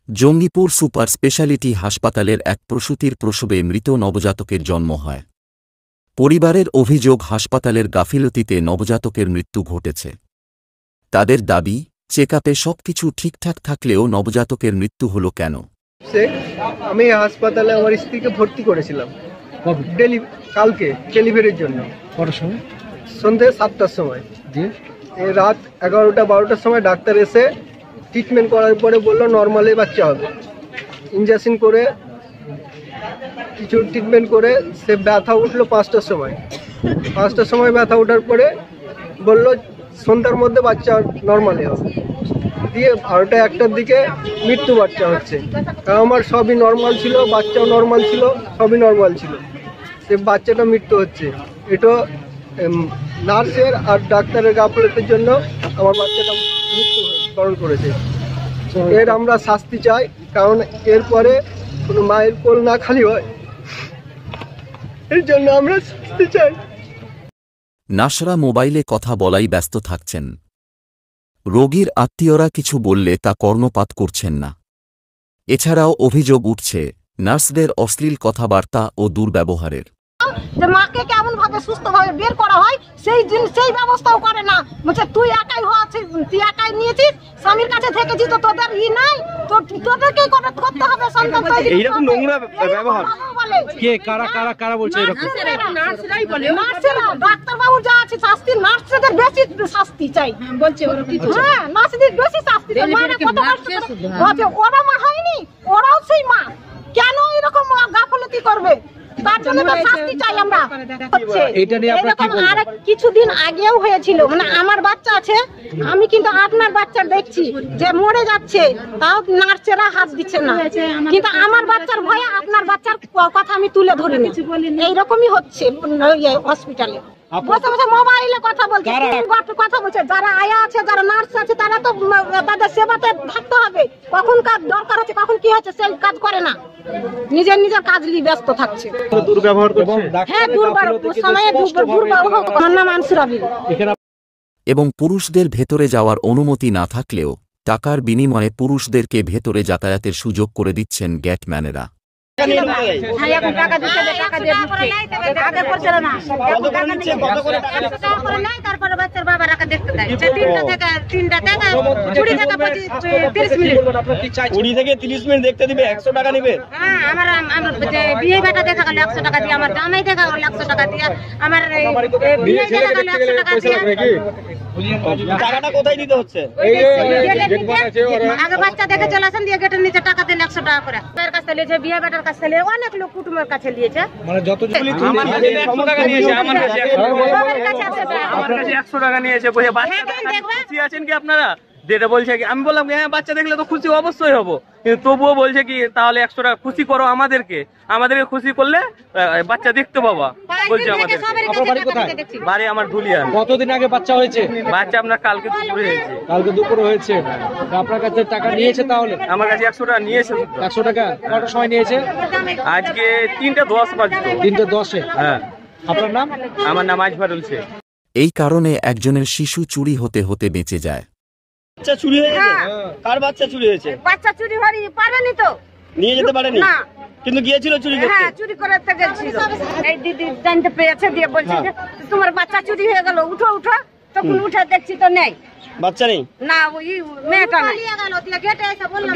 Jangipur super speciality হাসপাতালের এক প্রসূতির প্রসবে মৃত নবজাতকের জন্ম হয়। পরিবারের অভিযোগ, হাসপাতালের গাফিলতিতে নবজাতকের মৃত্যু ঘটেছে। তাদের দাবি, চেকআপে সবকিছু ঠিকঠাক থাকলেও নবজাতকের মৃত্যু হলো কেন? আমি হাসপাতালে আমার স্ত্রীকে ভর্তি করেছিলাম কালকে ডেলিভারির জন্য। সন্ধ্যে 7টার সময়, রাত 11টা-12টার সময় ডাক্তার এসে ট্রিটমেন্ট করার পরে বললো নর্মালি বাচ্চা হবে। ইনজেকশন করে কিছু ট্রিটমেন্ট করে সে ব্যথা উঠলো 5টার সময়। 5টার সময় ব্যথা ওঠার পরে বললো সন্ধ্যার মধ্যে বাচ্চা নর্মালি হবে। দিয়ে 12টা-1টার দিকে মৃত্যু বাচ্চা হচ্ছে। আমার সবই নর্মাল ছিল, বাচ্চাও নর্মাল ছিল, সবই নর্মাল ছিল। সে বাচ্চাটা মৃত্যু হচ্ছে। এটা নার্সের আর ডাক্তারের গাফিলতির জন্য আমার বাচ্চাটা মৃত্যুবরণ করেছে। এর আমরা শাস্তি চাই, কারণ এরপরে কোনো মায়ের কোল না খালি হয়, এর জন্য আমরা শাস্তি চাই। নাসরা মোবাইলে কথা বলাই ব্যস্ত থাকছেন। রোগীর আত্মীয়রা কিছু বললে তা কর্ণপাত করছেন না। এছাড়াও অভিযোগ উঠছে নার্সদের অশ্লীল কথাবার্তা ও দুর্ব্যবহারের। যে মাকে কেমন ভাবে সুস্থভাবে বের করা হয় সেই ব্যবস্থাও করে না। বলছে তুই একাই হচ্ছিস, তুই একাই নিয়েছিস, স্বামীর কাছে থেকেছিস, তো তোদের নাই, তোদেরকেই করতে হবে সন্তান তৈরি। এইরকম নোংরা ব্যবহার কে কারা বলছে? এরকম নার্সরাই বলে, নার্সরা ডাক্তার বাবু যা আছে শাস্তি, নার্সদের বেশি শাস্তি চাই বলছে। হ্যাঁ, নার্সদের বেশি শাস্তি। মানে কত কষ্ট, ওরা মা হয়নি, ওরাও সেই মা, কেন এরকম গাফলতি করবে? তার জন্য শাস্তি চাই আমরা। আর কিছুদিন আগেও হয়েছিল, মানে আমার বাচ্চা আছে, আমি কিন্তু আপনার বাচ্চা দেখছি যে মরে যাচ্ছে, তাও নার্সেরা হাত দিচ্ছে না। কিন্তু আমার বাচ্চার ভয়ে আপনার বাচ্চার কথা আমি তুলে ধরিনি। এইরকমই হচ্ছে হসপিটালে। বসে বসে মোবাইলে কথা বলছে, কথা বলছে। যারা আয়া আছে, যারা নার্স আছে, তারা তো তাদের সেবাতে থাকতে হবে। কখন কাজ দরকার হচ্ছে, কখন কি হচ্ছে, সেই কাজ করে না, নিজের কাজ নিয়ে ব্যস্ত থাকছে। দুর্ব্যবহার করছে। হ্যাঁ, দুর্ব্যবহার। নাম আনসুরা বিবি। এবং পুরুষদের ভেতরে যাওয়ার অনুমতি না থাকলেও টাকার বিনিময়ে পুরুষদেরকে ভেতরে যাতায়াতের সুযোগ করে দিচ্ছেন গেটম্যানেরা। তারপরে বাচ্চার বাবা রাখা দেখতে দেয় 3টা থেকে 20 থেকে 30 মিনিট দেখতে দিবে, 100 টাকা নিবে। হ্যাঁ, আমার বিয়ে বেটা দেখা গেল 100 টাকা দিয়ে, আমার জামাই দেখা গেল 100 টাকা দিয়ে, আমার বিয়ে দেখা গেল 100 টাকা দিয়ে। টাকাটা কোথায় দিতে হচ্ছে? আগে বাচ্চা দেখে চলে আসেন, দিয়ে গেটের নিচে টাকা দিলে 100 টাকা করে। এর কাছে লিয়েছে, বিয়ে বেটার কাছে লিয়ে, অনেক লোক কুটুমের কাছে লিয়েছে। মানে যত আমার কাছে 100 টাকা নিয়েছে, আমার কাছে 100 টাকা নিয়েছে। বলে বাচ্চা আছেন কি আপনারা? যেটা বলছে কি, আমি বললাম হ্যাঁ, বাচ্চা দেখলে তো খুশি অবশ্যই হবো, কিন্তু তবুও বলছে কি তাহলে 100 টাকা খুশি করো আমাদেরকে খুশি করলে বাচ্চা দেখতে পাবা বলছে আমাদের। বাড়ি আমার ধুলিয়া। কতদিন আগে বাচ্চা হয়েছে? বাচ্চা আপনার কালকে দুপুরে হয়েছে। আপনার কাছে টাকা নিয়েছে? তাহলে আমার কাছে 100 টাকা নিয়েছে। 100 টাকা কত সময় নিয়েছে? আজকে 3:10 বাজে। 3:10-এ? হ্যাঁ। আপনার নাম? আমার নাম আজফারুল শেখ। এই কারণে একজনের শিশু চুরি হতে হতে বেঁচে যায়। বাচ্চা চুরি হয়েছে? কার বাচ্চা চুরি হয়েছে? বাচ্চা চুরি পারেনি তো, নিয়ে যেতে পারেনি, কিন্তু গিয়েছিল চুরি করতে। হ্যাঁ, চুরি করতে গেছিল। এই দিদি জানতে পেরেছে, দিয়ে বলছে যে তোমার বাচ্চা চুরি হয়ে গেল, উঠো। তখন উঠে দেখছি তো নেই, বাচ্চা নেই। না, ওই মেয়েটা নাই।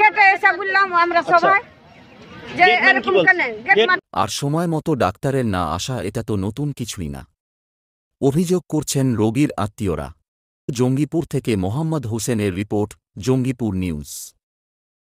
গেটে এসে বললাম আমরা সবাই যে এরকম কেন। আর সময় মতো ডাক্তারের না আসা, এটা তো নতুন কিছুই না। অভিযোগ করছেন রোগীর আত্মীয়রা। জঙ্গিপুর থেকে মোহাম্মদ হোসেনের রিপোর্ট, জঙ্গিপুর নিউজ।